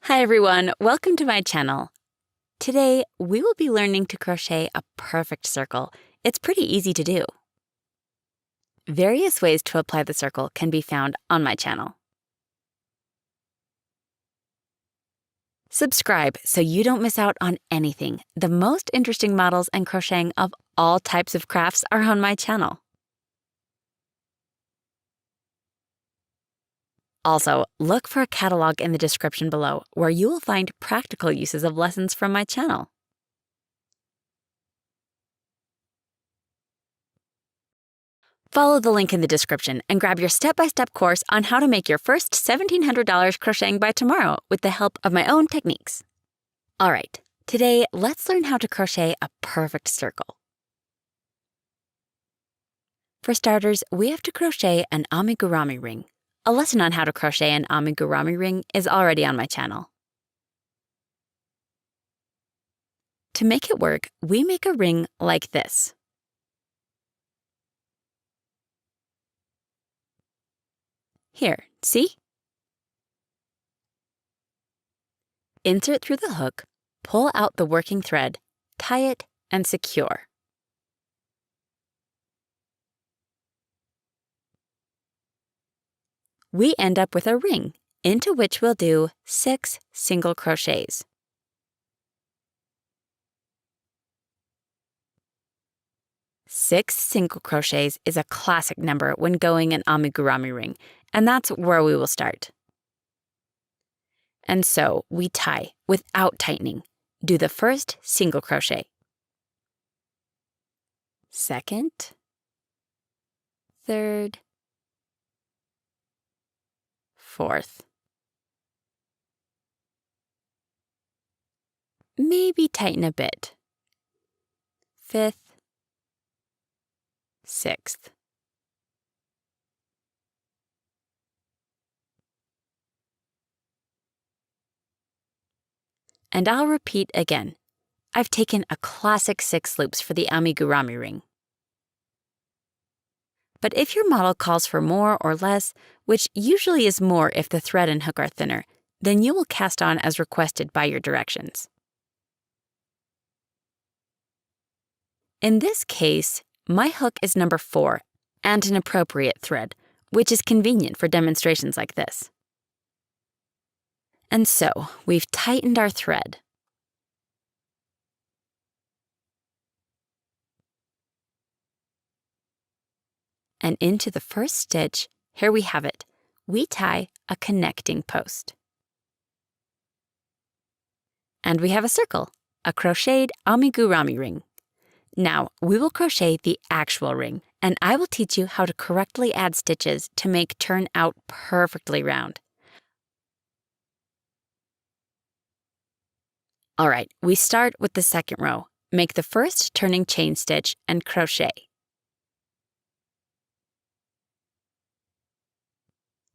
Hi everyone, welcome to my channel. Today, we will be learning to crochet a perfect circle. It's pretty easy to do. Various ways to apply the circle can be found on my channel. Subscribe so you don't miss out on anything. The most interesting models and crocheting of all types of crafts are on my channel. Also, look for a catalog in the description below where you will find practical uses of lessons from my channel. Follow the link in the description and grab your step-by-step course on how to make your first $1,700 crocheting by tomorrow with the help of my own techniques. All right, today let's learn how to crochet a perfect circle. For starters, we have to crochet an amigurumi ring. A lesson on how to crochet an amigurumi ring is already on my channel. To make it work, we make a ring like this. Here, see? Insert through the hook, pull out the working thread, tie it, and secure. We end up with a ring, into which we'll do 6 single crochets. Six single crochets is a classic number when going an amigurumi ring, and that's where we will start. And so we tie without tightening. Do the first single crochet, second, third, fourth. Maybe tighten a bit. Fifth, sixth. And I'll repeat again. I've taken a classic 6 loops for the amigurumi ring. But if your model calls for more or less, which usually is more if the thread and hook are thinner, then you will cast on as requested by your directions. In this case, my hook is number 4 and an appropriate thread, which is convenient for demonstrations like this. And so, we've tightened our thread. And into the first stitch, here we have it. We tie a connecting post. And we have a circle, a crocheted amigurumi ring. Now, we will crochet the actual ring, and I will teach you how to correctly add stitches to make turn out perfectly round. All right, we start with the second row. Make the first turning chain stitch and crochet.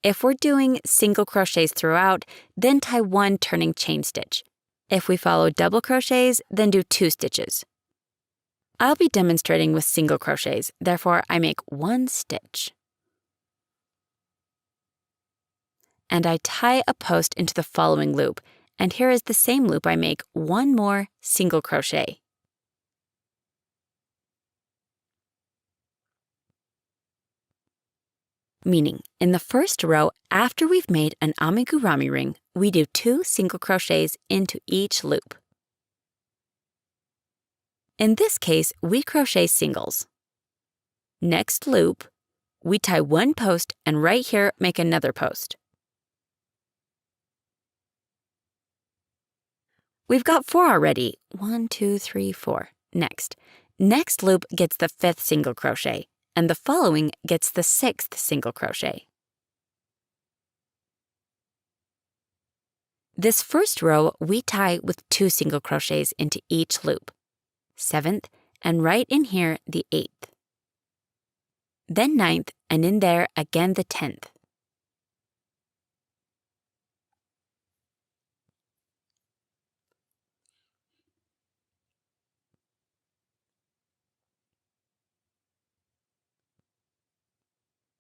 If we're doing single crochets throughout, then tie 1 turning chain stitch. If we follow double crochets, then do 2 stitches. I'll be demonstrating with single crochets, therefore I make 1 stitch. And I tie a post into the following loop, and here is the same loop I make 1 more single crochet. Meaning, in the first row, after we've made an amigurumi ring, we do 2 single crochets into each loop. In this case, we crochet singles. Next loop, we tie 1 post and right here make another post. We've got 4 already. 1, 2, 3, 4. Next loop gets the 5th single crochet, and the following gets the 6th single crochet. This first row we tie with 2 single crochets into each loop, 7th, and right in here the 8th. Then 9th, and in there again the 10th.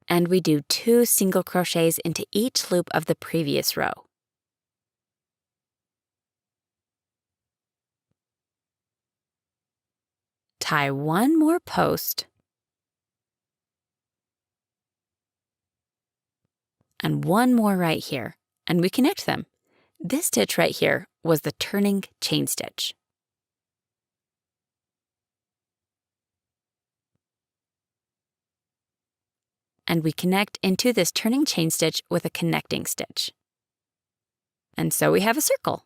And we do 2 single crochets into each loop of the previous row. tie one more post and one more right here, and we connect them. This stitch right here was the turning chain stitch. And we connect into this turning chain stitch with a connecting stitch. And so we have a circle.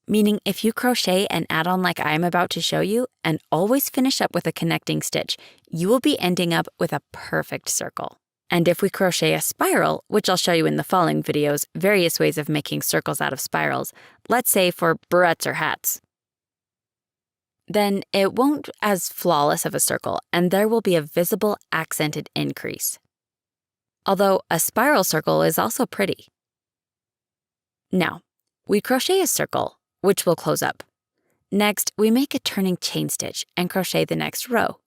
Meaning if you crochet an add-on like I'm about to show you and always finish up with a connecting stitch, you will be ending up with a perfect circle. And if we crochet a spiral, which I'll show you in the following videos, various ways of making circles out of spirals, let's say for barrettes or hats, then it won't as flawless of a circle, and there will be a visible accented increase. Although a spiral circle is also pretty. Now, we crochet a circle, which will close up. Next, we make a turning chain stitch and crochet the next row.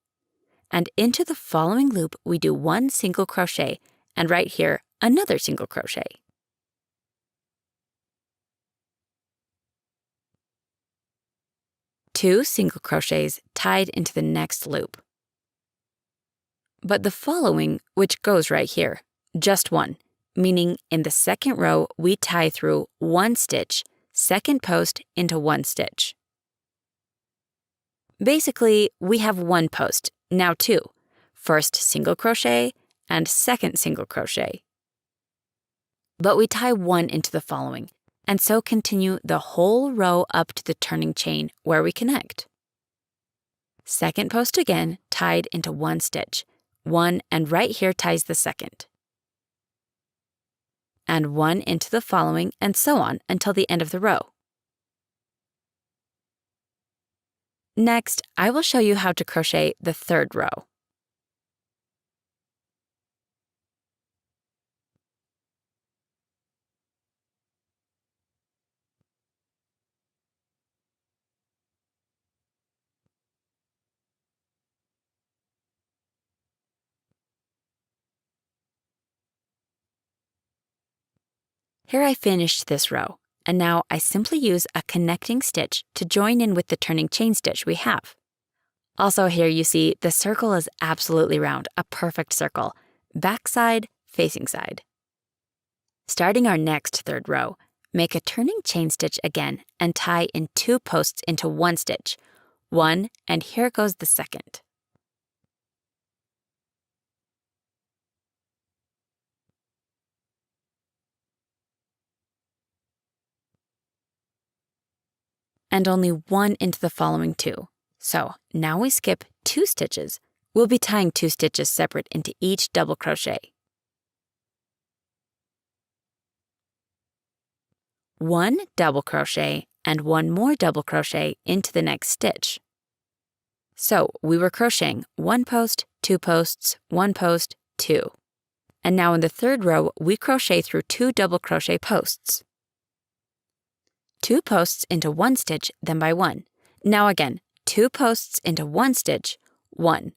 And into the following loop, we do one single crochet, and right here, another single crochet. Two single crochets tied into the next loop. But the following, which goes right here, just one, meaning in the second row, we tie through one stitch, second post into one stitch. Basically, we have one post, now two, first single crochet and second single crochet. But we tie one into the following, and so continue the whole row up to the turning chain where we connect. Second post again, tied into one stitch, one, and right here ties the second. And one into the following, and so on until the end of the row. Next, I will show you how to crochet the third row. Here I finished this row, and now I simply use a connecting stitch to join in with the turning chain stitch we have. Also here you see the circle is absolutely round, a perfect circle, backside, facing side. Starting our next third row, make a turning chain stitch again and tie in two posts into one stitch, one, and here goes the second. And only one into the following two. So now we skip 2 stitches. We'll be tying 2 stitches separate into each double crochet. One double crochet and one more double crochet into the next stitch. So we were crocheting 1 post, 2 posts, 1 post, 2. And now in the third row, we crochet through 2 double crochet posts. 2 posts into 1 stitch, then by 1. Now again, 2 posts into 1 stitch, 1.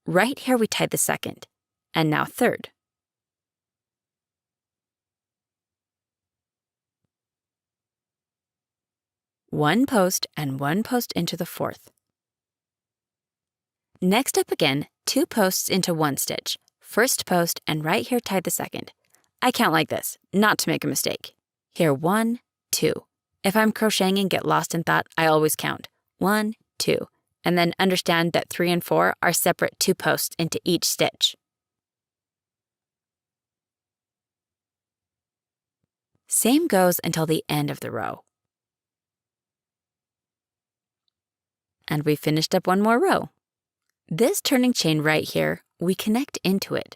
Right here we tied the second, and now third. One post and 1 post into the fourth. Next up again, 2 posts into 1 stitch, first post, and right here tied the second. I count like this, not to make a mistake. Here 1, 2. If I'm crocheting and get lost in thought, I always count 1, 2, and then understand that 3 and 4 are separate 2 posts into each stitch. Same goes until the end of the row. And we finished up one more row. This turning chain right here, we connect into it.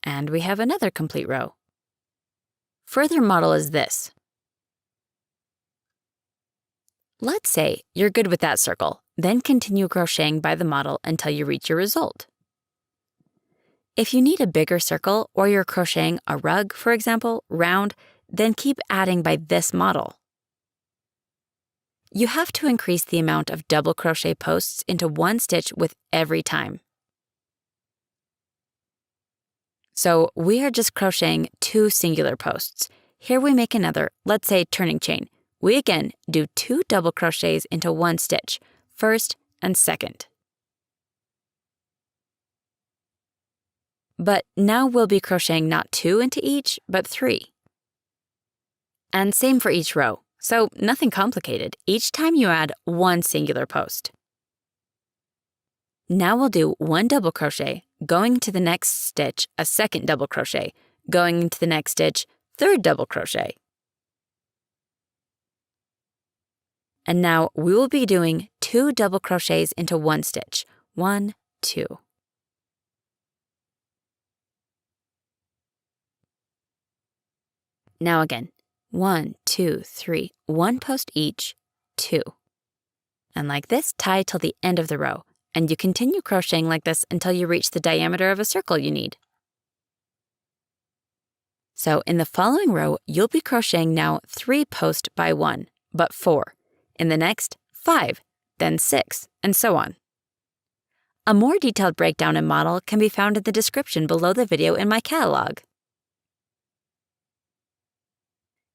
And we have another complete row. Further model is this. Let's say you're good with that circle, then continue crocheting by the model until you reach your result. If you need a bigger circle or you're crocheting a rug, for example, round, then keep adding by this model. You have to increase the amount of double crochet posts into 1 stitch with every time. So we are just crocheting 2 singular posts. Here we make another, let's say turning chain, we again do 2 double crochets into 1 stitch, first and second. But now we'll be crocheting not 2 into each, but 3. And same for each row, so nothing complicated. Each time you add 1 singular post. Now we'll do 1 double crochet, going into the next stitch, a second double crochet, going into the next stitch, third double crochet. And now we will be doing 2 double crochets into 1 stitch, 1, 2. Now again, 1, 2, 3, 1 post each, 2. And like this, tie till the end of the row, and you continue crocheting like this until you reach the diameter of a circle you need. So in the following row, you'll be crocheting now 3 post by 1, but 4. In the next, 5, then 6, and so on. A more detailed breakdown and model can be found in the description below the video in my catalog.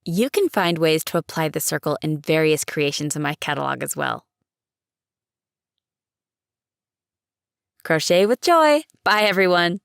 You can find ways to apply the circle in various creations in my catalog as well. Crochet with joy! Bye, everyone!